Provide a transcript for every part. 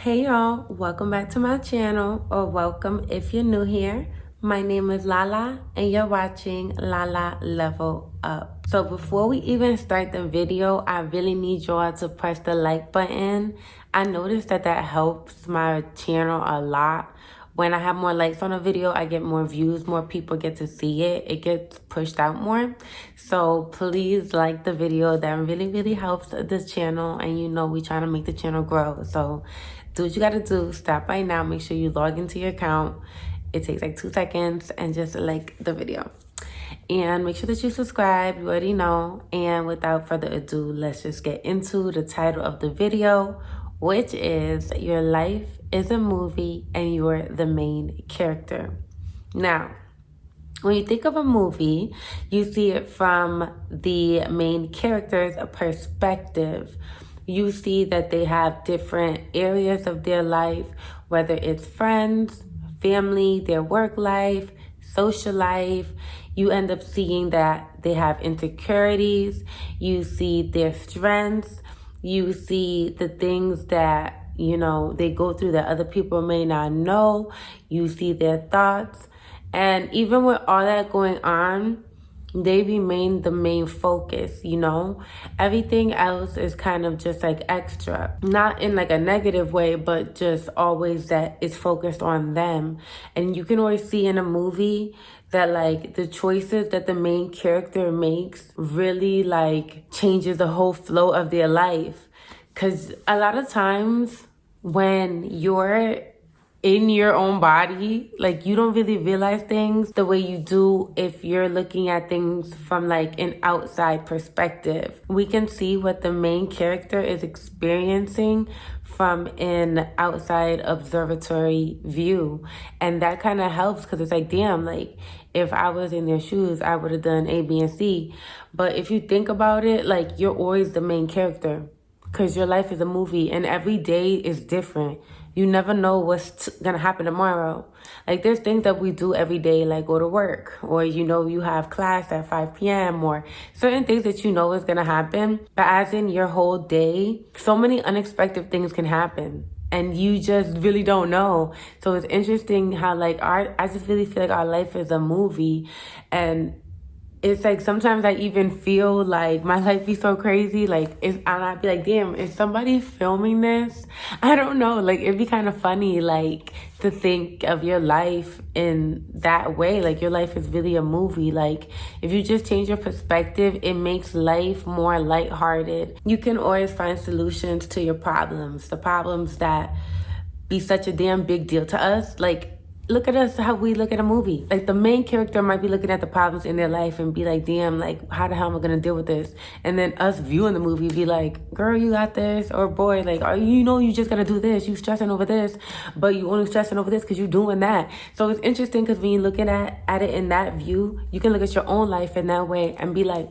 Hey y'all, welcome back to my channel, or welcome if you're new here. My name is Lala and you're watching Lala Level Up. So before we even start the video, I really need y'all to press the like button. I noticed that helps my channel a lot. When I have more likes on a video, I get more views, more people get to see it. It gets pushed out more. So please like the video. That really helps this channel. And you know we trying to make the channel grow. So do what you gotta do. Stop by now. Make sure you log into your account. It takes like 2 seconds and just like the video. And make sure that you subscribe. You already know. And without further ado, let's just get into the title of the video, which is Your Life is a Movie and You're the Main Character. Now, when you think of a movie, you see it from the main character's perspective. You see that they have different areas of their life, whether it's friends, family, their work life, social life. You end up seeing that they have insecurities. You see their strengths. You see the things that, they go through that other people may not know. You see their thoughts. And even with all that going on, they remain the main focus, Everything else is kind of just like extra. Not in like a negative way, but just always that it's focused on them. And you can always see in a movie that like the choices that the main character makes really like changes the whole flow of their life. Because a lot of times when you're in your own body, like you don't really realize things the way you do if you're looking at things from like an outside perspective. We can see what the main character is experiencing from an outside observatory view. And that kind of helps because it's like, damn, like if I was in their shoes, I would have done A, B, and C. But if you think about it, like you're always the main character because your life is a movie and every day is different. You never know what's gonna happen tomorrow. Like there's things that we do every day, like go to work, or you have class at 5 p.m. or certain things that you know is gonna happen. But as in your whole day, so many unexpected things can happen and you just really don't know. So it's interesting how like I just really feel like our life is a movie. And it's like sometimes I even feel like my life be so crazy. And I'd be like, damn, is somebody filming this? I don't know. Like it'd be kind of funny, like to think of your life in that way. Like your life is really a movie. Like if you just change your perspective, it makes life more lighthearted. You can always find solutions to your problems, the problems that be such a damn big deal to us. Like, look at us, how we look at a movie. Like the main character might be looking at the problems in their life and be like, damn, like how the hell am I gonna deal with this? And then us viewing the movie be like, girl, you got this. Or boy, like, you just gotta do this. You stressing over this, but you only stressing over this because you doing that. So it's interesting because when you're looking at it in that view, you can look at your own life in that way and be like,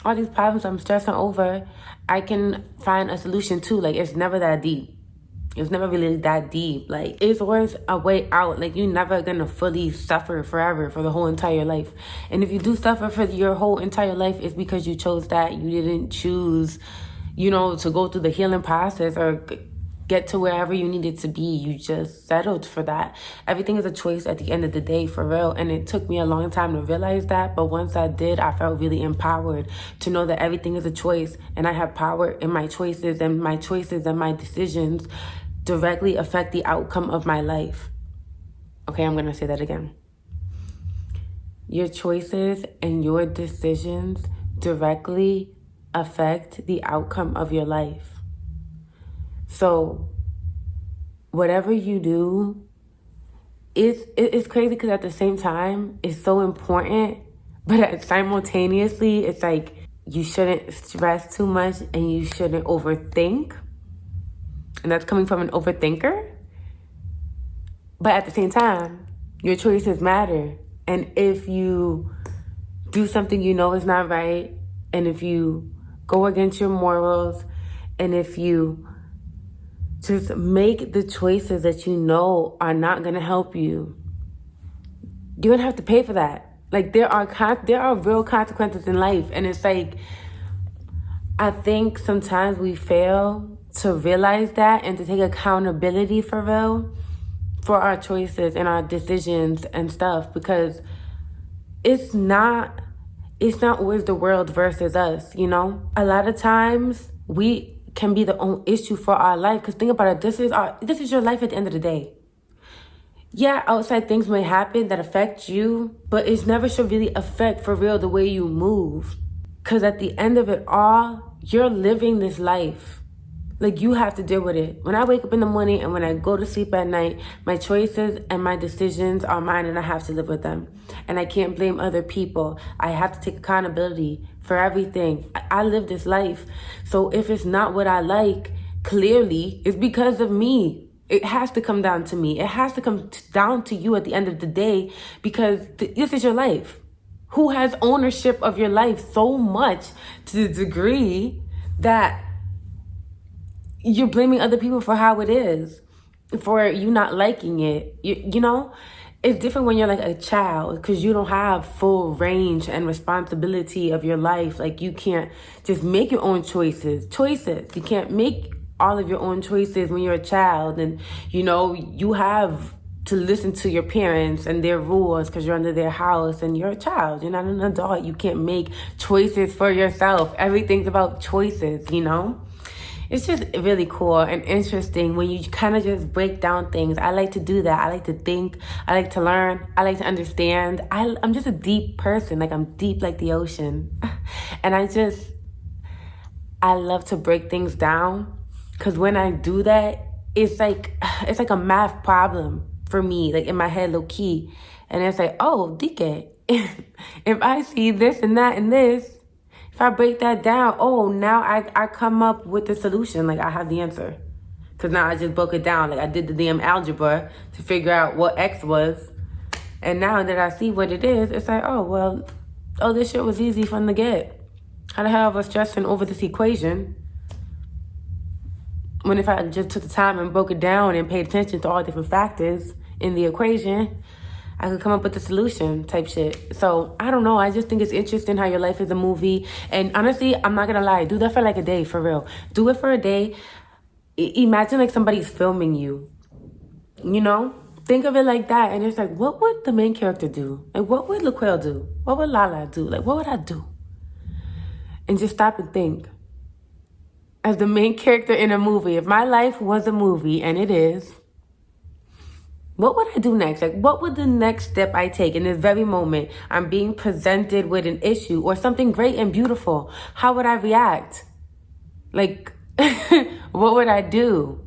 all these problems I'm stressing over, I can find a solution to. Like it's never that deep. It's never really that deep. Like, it's always a way out. Like, you're never gonna fully suffer forever for the whole entire life. And if you do suffer for your whole entire life, it's because you chose that. You didn't choose, to go through the healing process or get to wherever you needed to be. You just settled for that. Everything is a choice at the end of the day, for real. And it took me a long time to realize that. But once I did, I felt really empowered to know that everything is a choice. And I have power in my choices, and my choices and my decisions directly affect the outcome of my life. Okay, I'm gonna say that again. Your choices and your decisions directly affect the outcome of your life. So whatever you do, it's crazy because at the same time, it's so important, but simultaneously, it's like you shouldn't stress too much and you shouldn't overthink. And that's coming from an overthinker. But at the same time, your choices matter. And if you do something is not right, and if you go against your morals, and if you just make the choices that are not going to help you, you're going to have to pay for that. Like there are real consequences in life. And it's like, I think sometimes we fail to realize that and to take accountability for real for our choices and our decisions and stuff, because it's not always the world versus us, you know? A lot of times we can be the only issue for our life, because think about it, this is your life at the end of the day. Yeah, outside things may happen that affect you, but it never should really affect for real the way you move. Because at the end of it all, you're living this life. Like, you have to deal with it. When I wake up in the morning and when I go to sleep at night, my choices and my decisions are mine, and I have to live with them. And I can't blame other people. I have to take accountability for everything. I live this life. So if it's not what I like, clearly it's because of me. It has to come down to me. It has to come down to you at the end of the day, because this is your life. Who has ownership of your life so much to the degree that you're blaming other people for how it is, for you not liking it? You know, it's different when you're like a child, because you don't have full range and responsibility of your life. Like, you can't just make your own choices. You can't make all of your own choices when you're a child. And, you know, you have to listen to your parents and their rules because you're under their house and you're a child. You're not an adult. You can't make choices for yourself. Everything's about choices, you know? It's just really cool and interesting when you kind of just break down things. I like to do that. I like to think. I like to learn. I like to understand. I'm just a deep person. Like, I'm deep like the ocean. And I love to break things down, because when I do that, it's like a math problem for me, like in my head, low key. And it's like, oh, DK, if I see this and that and this, if I break that down, oh, now I come up with the solution. Like, I have the answer. Because now I just broke it down. Like, I did the damn algebra to figure out what X was. And now that I see what it is, it's like, oh, this shit was easy fun to get. How the hell was stressing over this equation when if I just took the time and broke it down and paid attention to all different factors in the equation, I could come up with the solution type shit. So, I don't know. I just think it's interesting how your life is a movie. And honestly, I'm not going to lie. Do that for like a day, for real. Do it for a day. Imagine like somebody's filming you, you know? Think of it like that. And it's like, what would the main character do? Like, what would LaQuelle do? What would Lala do? Like, what would I do? And just stop and think. As the main character in a movie, if my life was a movie, and it is, what would I do next? Like, what would the next step I take in this very moment? I'm being presented with an issue or something great and beautiful. How would I react? Like, what would I do?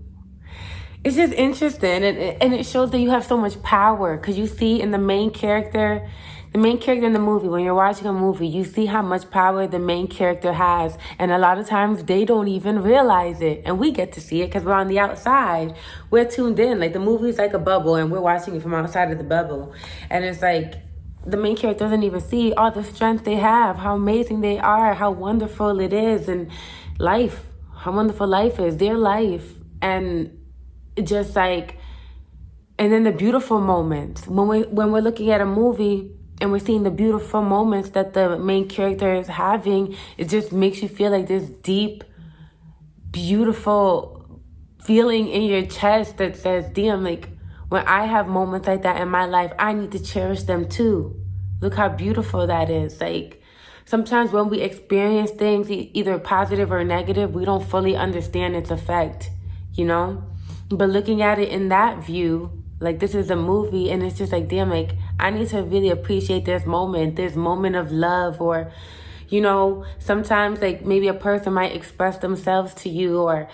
It's just interesting. And it shows that you have so much power, because you see in the main character in the movie, when you're watching a movie, you see how much power the main character has. And a lot of times they don't even realize it. And we get to see it because we're on the outside. We're tuned in. Like, the movie's like a bubble and we're watching it from outside of the bubble. And it's like, the main character doesn't even see all the strength they have, how amazing they are, how wonderful it is. And life, how wonderful life is, their life. And just like, and then the beautiful moments. When we're looking at a movie, and we're seeing the beautiful moments that the main character is having, it just makes you feel like this deep, beautiful feeling in your chest that says, damn, like, when I have moments like that in my life, I need to cherish them too. Look how beautiful that is. Like, sometimes when we experience things, either positive or negative, we don't fully understand its effect, you know? But looking at it in that view, like, this is a movie, and it's just like, damn, like, I need to really appreciate this moment of love. Or, you know, sometimes, like, maybe a person might express themselves to you, or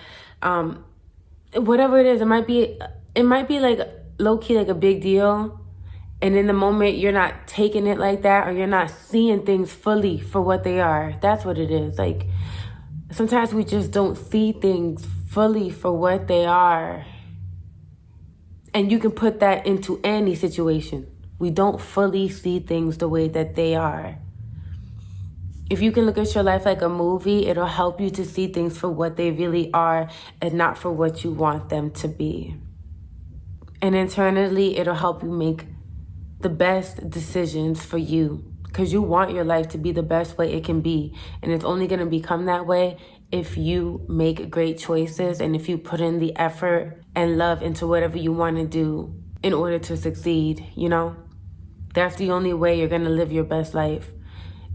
whatever it is. It might be like low-key, like a big deal. And in the moment, you're not taking it like that, or you're not seeing things fully for what they are. That's what it is. Like, sometimes we just don't see things fully for what they are. And you can put that into any situation. We don't fully see things the way that they are. If you can look at your life like a movie, it'll help you to see things for what they really are and not for what you want them to be. And internally, it'll help you make the best decisions for you, because you want your life to be the best way it can be. And it's only going to become that way if you make great choices and if you put in the effort and love into whatever you want to do in order to succeed, you know? That's the only way you're going to live your best life.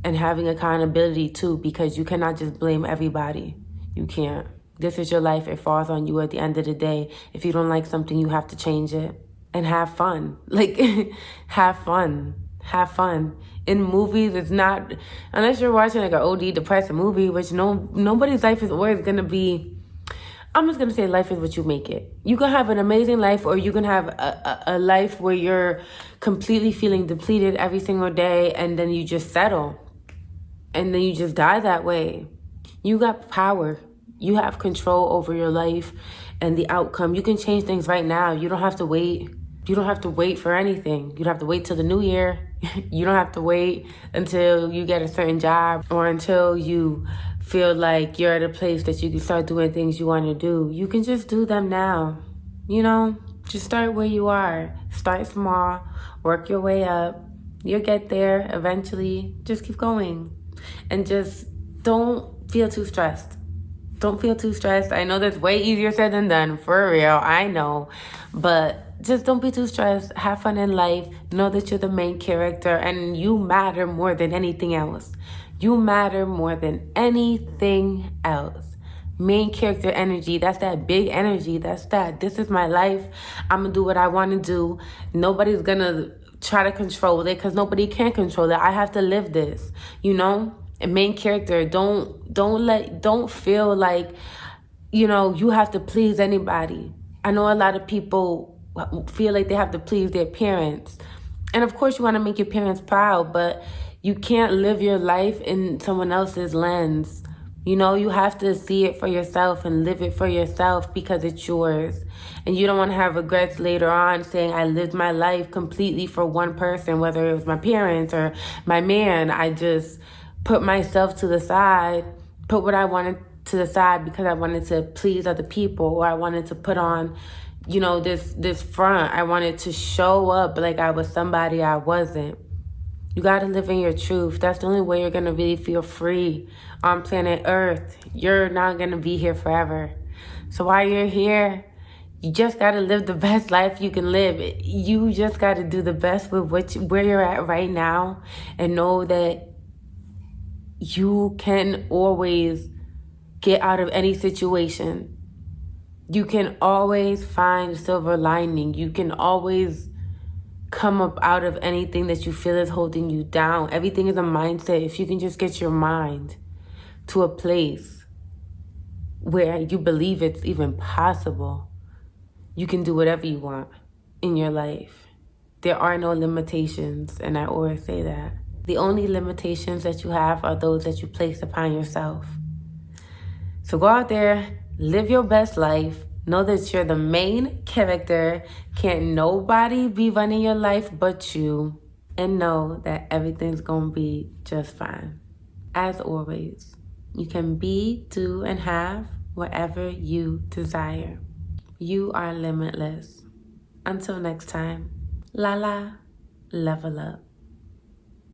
And having accountability too, because you cannot just blame everybody. You can't. This is your life. It falls on you at the end of the day. If you don't like something, you have to change it. And have fun. Like, have fun. Have fun. In movies, it's not, unless you're watching like an OD depressing movie, which nobody's life is always going to be, I'm just going to say life is what you make it. You can have an amazing life, or you can have a life where you're completely feeling depleted every single day, and then you just settle. And then you just die that way. You got power. You have control over your life and the outcome. You can change things right now. You don't have to wait. You don't have to wait for anything. You don't have to wait till the new year. You don't have to wait until you get a certain job or until you feel like you're at a place that you can start doing things you want to do. You can just do them now. You know, just start where you are. Start small. Work your way up. You'll get there eventually. Just keep going. And just don't feel too stressed. Don't feel too stressed. I know that's way easier said than done, for real. I know. But just don't be too stressed. Have fun in life. Know that you're the main character and you matter more than anything else. You matter more than anything else. Main character energy. That's that big energy. That's that. This is my life. I'm going to do what I want to do. Nobody's going to try to control it because nobody can control it. I have to live this, you know? And main character, don't feel like, you know, you have to please anybody. I know a lot of people feel like they have to please their parents. And of course you want to make your parents proud, but you can't live your life in someone else's lens. You know, you have to see it for yourself and live it for yourself because it's yours. And you don't want to have regrets later on saying, I lived my life completely for one person, whether it was my parents or my man. I just put myself to the side, put what I wanted to the side because I wanted to please other people, or I wanted to put on, you know, this front. I wanted to show up like I was somebody I wasn't. You got to live in your truth. That's the only way you're going to really feel free on planet Earth. You're not going to be here forever. So while you're here, you just got to live the best life you can live. You just got to do the best with where you're at right now, and know that you can always get out of any situation. You can always find silver lining. You can always come up out of anything that you feel is holding you down. Everything is a mindset. If you can just get your mind to a place where you believe it's even possible, you can do whatever you want in your life. There are no limitations, and I always say that. The only limitations that you have are those that you place upon yourself. So go out there, live your best life. Know that you're the main character. Can't nobody be running your life but you. And know that everything's going to be just fine. As always, you can be, do, and have whatever you desire. You are limitless. Until next time, Lala, level up.